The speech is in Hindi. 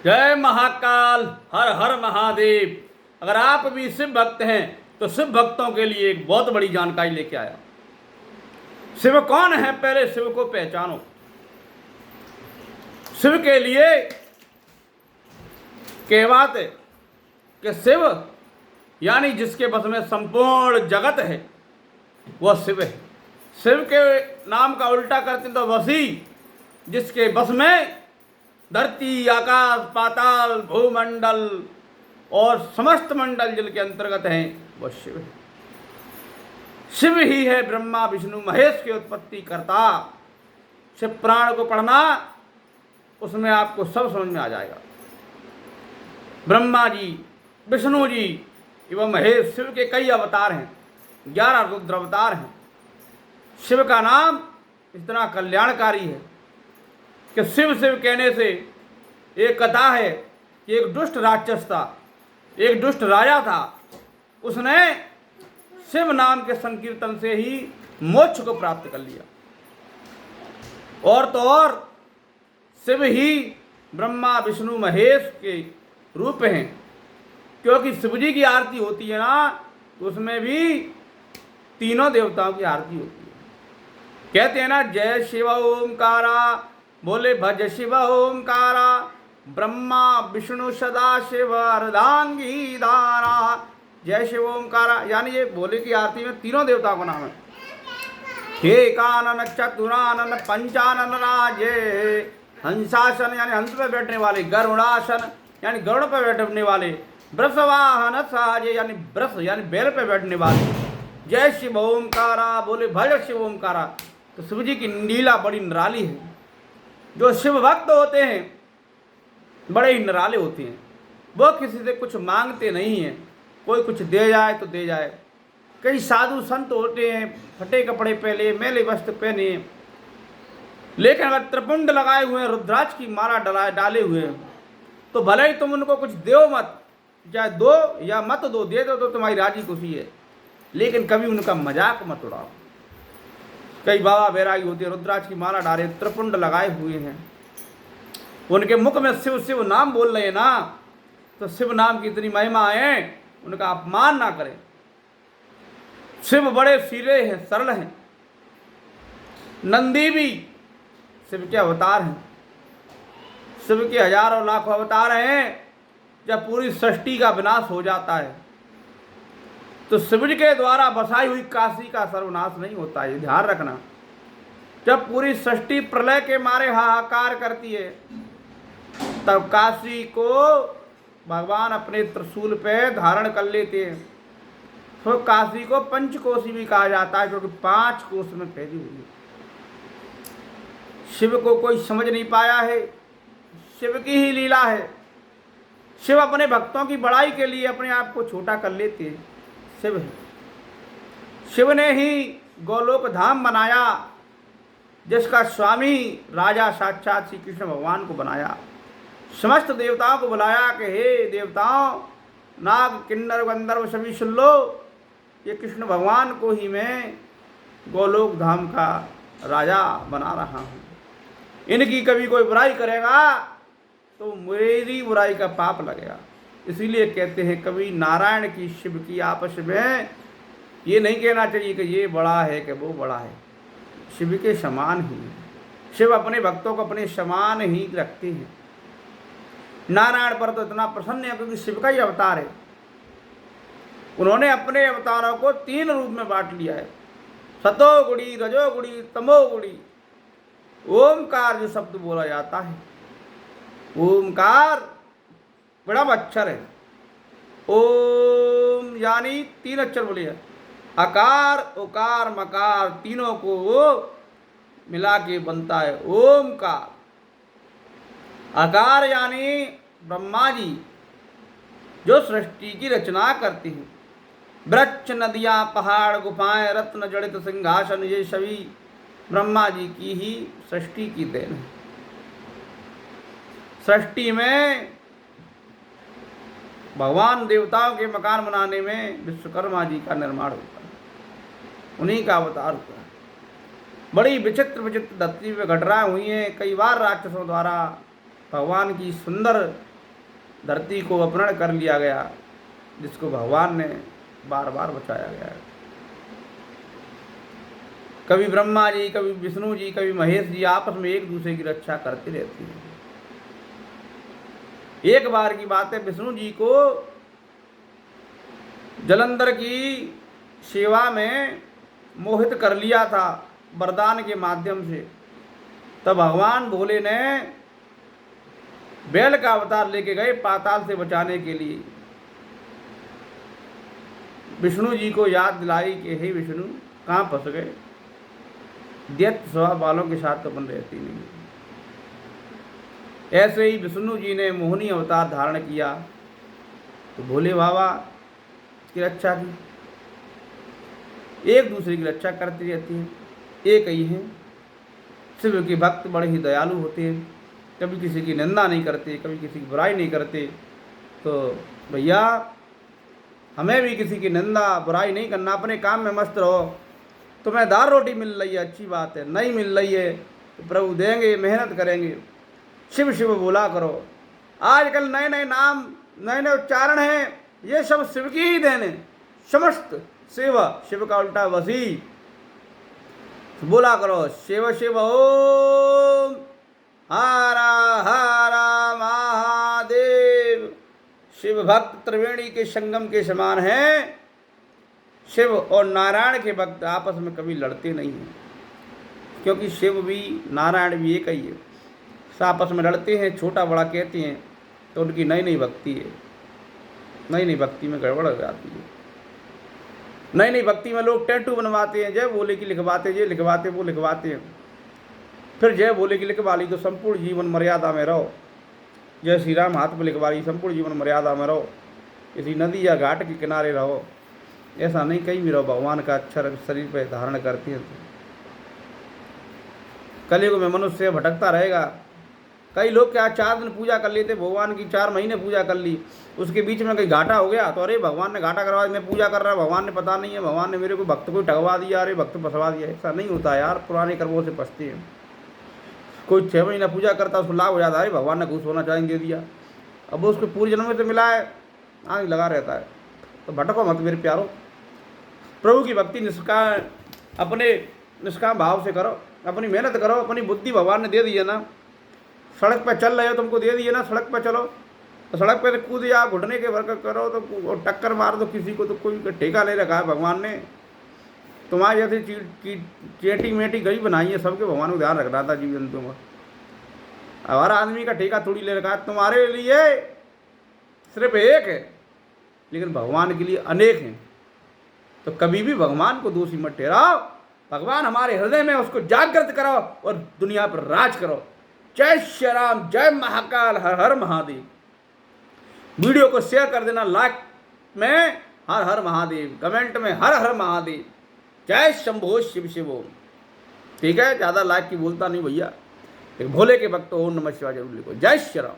जय महाकाल, हर हर महादेव। अगर आप भी शिव भक्त हैं तो शिव भक्तों के लिए एक बहुत बड़ी जानकारी लेके आया। शिव कौन है, पहले शिव को पहचानो। शिव के लिए कहवात है कि शिव यानी जिसके बस में संपूर्ण जगत है वह शिव है। शिव के नाम का उल्टा करते तो वसी, जिसके बस में धरती, आकाश, पाताल, भूमंडल और समस्त मंडल जिनके अंतर्गत हैं वह शिव है। शिव ही है ब्रह्मा विष्णु महेश की उत्पत्ति करता। शिव पुराण को पढ़ना, उसमें आपको सब समझ में आ जाएगा। ब्रह्मा जी, विष्णु जी एवं महेश, शिव के कई अवतार हैं, 11 रुद्र अवतार हैं। शिव का नाम इतना कल्याणकारी है कि शिव शिव कहने से एक कथा है कि एक दुष्ट राक्षस था, एक दुष्ट राजा था। उसने शिव नाम के संकीर्तन से ही मोक्ष को प्राप्त कर लिया। और तो और शिव ही ब्रह्मा विष्णु महेश के रूप हैं, क्योंकि शिव जी की आरती होती है ना, तो उसमें भी तीनों देवताओं की आरती होती है। कहते हैं ना, जय शिव ओमकारा, बोले भज शिव ओमकारा, ब्रह्मा विष्णु सदा शिव अर्धांगी धारा। जय शिव ओमकारा यानी ये भोले की आरती में तीनों देवताओं का नाम है। हे कानन चतुरानन पंचानन राजे, हंसासन यानी हंस पे बैठने वाले, गरुड़ासन यानी गरुड़ पे बैठने वाले, वृषवाहन साजे यानी वृष यानी बैल पे बैठने वाले। जय शिव ओमकारा, बोले भज शिव ओमकारा। तो शिव जी की लीला बड़ी निराली है। जो शिव भक्त होते हैं बड़े ही निराले होते हैं। वो किसी से कुछ मांगते नहीं हैं, कोई कुछ दे जाए तो दे जाए। कई साधु संत होते हैं, फटे कपड़े पहने, मैले वस्त्र पहने, लेकिन अगर त्रिपुंड लगाए हुए हैं, रुद्राक्ष की माला डाले हुए हैं, तो भले ही तुम उनको कुछ दो मत, चाहे दो या मत दो, दे दो तो तुम्हारी राजी खुशी है, लेकिन कभी उनका मजाक मत उड़ाओ। कई बाबा बैरागी होते हैं, रुद्राक्ष की माला डाले, त्रिपुंड लगाए हुए हैं, उनके मुख में शिव शिव नाम बोल रहे हैं ना, तो शिव नाम की इतनी महिमा है, उनका अपमान ना करें। शिव बड़े सीधे हैं, सरल हैं। नंदी भी शिव के अवतार हैं। शिव के हजारों लाखों अवतार हैं। जब पूरी सृष्टि का विनाश हो जाता है तो शिव जी के द्वारा बसाई हुई काशी का सर्वनाश नहीं होता है, ध्यान रखना। जब पूरी सृष्टि प्रलय के मारे हाहाकार करती है, तब काशी को भगवान अपने त्रिशूल पे धारण कर लेते हैं। तो काशी को पंचकोशी भी कहा जाता है, क्योंकि 5 कोश में फैली हुई है। शिव को कोई समझ नहीं पाया है, शिव की ही लीला है। शिव अपने भक्तों की बड़ाई के लिए अपने आप को छोटा कर लेते हैं। शिव है। शिव ने ही गोलोक धाम बनाया, जिसका स्वामी राजा साक्षात श्री कृष्ण भगवान को बनाया। समस्त देवताओं को बुलाया कि हे देवताओं, नाग किन्नर गंधर्व सभी सुन लो, ये कृष्ण भगवान को ही मैं गोलोक धाम का राजा बना रहा हूँ। इनकी कभी कोई बुराई करेगा तो मेरी बुराई का पाप लगेगा। इसीलिए कहते हैं कभी नारायण की शिव की आपस में ये नहीं कहना चाहिए कि ये बड़ा है कि वो बड़ा है, शिव के समान ही है। शिव अपने भक्तों को अपने समान ही रखते हैं। नारायण पर तो इतना प्रसन्न है क्योंकि शिव का ही अवतार है। उन्होंने अपने अवतारों को 3 रूप में बांट लिया है, सतोगुणी, रजोगुणी, तमोगुणी। ओमकार जो शब्द बोला जाता है, ओमकार बड़ा अक्षर है। ओम यानी 3 अक्षर बोले, अकार उकार मकार, तीनों को मिला के बनता है ओमकार। आकार यानी ब्रह्मा जी जो सृष्टि की रचना करते हैं। वृक्ष, नदियाँ, पहाड़, गुफाएं, रत्न जड़ित सिंहासन, ये सभी ब्रह्मा जी की ही सृष्टि की देन है। सृष्टि में भगवान देवताओं के मकान बनाने में विश्वकर्मा जी का निर्माण होता है, उन्हीं का अवतार होता है। बड़ी विचित्र विचित्र धरती में घटनाएं हुई हैं। कई बार राक्षसों द्वारा भगवान की सुंदर धरती को अपहरण कर लिया गया, जिसको भगवान ने बार बार बचाया गया है। कभी ब्रह्मा जी, कभी विष्णु जी, कभी महेश जी आपस में एक दूसरे की रक्षा करते रहते हैं। एक बार की बात है, विष्णु जी को जलंधर की सेवा में मोहित कर लिया था वरदान के माध्यम से। तब भगवान भोले ने बैल का अवतार लेके गए पाताल से बचाने के लिए। विष्णु जी को याद दिलाई कि हे विष्णु, कहाँ फंस गए? दैत्य स्वभाव वालों के साथ तो अपन रहती नहीं। ऐसे ही विष्णु जी ने मोहिनी अवतार धारण किया तो भोले बाबा की रक्षा की। एक दूसरे की रक्षा करती रहती है, एक ही है। शिव के भक्त बड़े ही दयालु होते हैं, कभी किसी की निंदा नहीं करते, कभी किसी की बुराई नहीं करते। तो भैया हमें भी किसी की निंदा बुराई नहीं करना, अपने काम में मस्त रहो। तुम्हें दाल रोटी मिल रही है, अच्छी बात है, नहीं मिल रही है तो प्रभु देंगे, मेहनत करेंगे, शिव शिव बोला करो। आजकल नए नए नाम, नए नए उच्चारण हैं, ये सब शिव की ही देन है। समस्त शिव, शिव का उल्टा वसी, बोला करो शिव शिव ओम हरा हरा महादेव। शिव भक्त त्रिवेणी के संगम के समान हैं। शिव और नारायण के भक्त आपस में कभी लड़ते नहीं हैं, क्योंकि शिव भी नारायण भी एक ही है। आपस में लड़ते हैं, छोटा बड़ा कहते हैं, तो उनकी नई नई भक्ति है। नई नई भक्ति में गड़बड़ हो जाती है। नई नई भक्ति में लोग टैटू बनवाते हैं, जय भोले की लिखवाते, ये लिखवाते, वो लिखवाते हैं। फिर जय भोले की लिखवा ली तो संपूर्ण जीवन मर्यादा में रहो। जय श्री राम हाथ पर लिखवा ली, संपूर्ण जीवन मर्यादा में रहो। किसी नदी या घाट के किनारे रहो, ऐसा नहीं कहीं भी रहो। भगवान का अक्षर शरीर पर धारण करती है। कलयुग में मनुष्य भटकता रहेगा। कई लोग क्या 4 दिन पूजा कर लेते भगवान की, 4 महीने पूजा कर ली, उसके बीच में कहीं घाटा हो गया तो अरे भगवान ने घाटा करवा दिया, मैं पूजा कर रहा, भगवान ने पता नहीं है, भगवान ने मेरे को भक्त को ठगवा दिया, अरे भक्त फंसवा दिया। ऐसा नहीं होता यार, पुराने कर्मों से फंसते हैं। कोई 6 महीना पूजा करता, उसको लाभ हो जाता है, भगवान ने घूस होना चाहिए दे दिया, अब उसको पूरे जन्म में तो मिला है, आग लगा रहता है। तो भटको मत मेरे प्यारो, प्रभु की भक्ति अपने निष्काम भाव से करो, अपनी मेहनत करो। अपनी बुद्धि भगवान ने दे दी है ना, सड़क पर चल रहे हो, तुमको दे दी है ना, सड़क पर चलो। तो सड़क पर कूद या घुटने के वर्क करो तो टक्कर मार दो किसी को, तो कोई ठेका ले रखा है भगवान ने। तुम्हारे जैसे चेटी मेटी गई बनाई है, सबके भगवान को ध्यान रखना था जीव जंतु में। हर आदमी का ठेका थोड़ी ले रखा है। तुम्हारे लिए सिर्फ एक है, लेकिन भगवान के लिए अनेक हैं। तो कभी भी भगवान को दोषी मत ठहराओ। भगवान हमारे हृदय में, उसको जागृत करो और दुनिया पर राज करो। जय श्री राम, जय महाकाल, हर हर महादेव। वीडियो को शेयर कर देना, लाइक में हर हर महादेव, कमेंट में हर हर महादेव, जय शंभो शिव शिवो। ठीक है, ज़्यादा लाइक की बोलता नहीं भैया, भोले के भक्त ओम नमः शिवाय जरूर लिखो। जय श्री राम।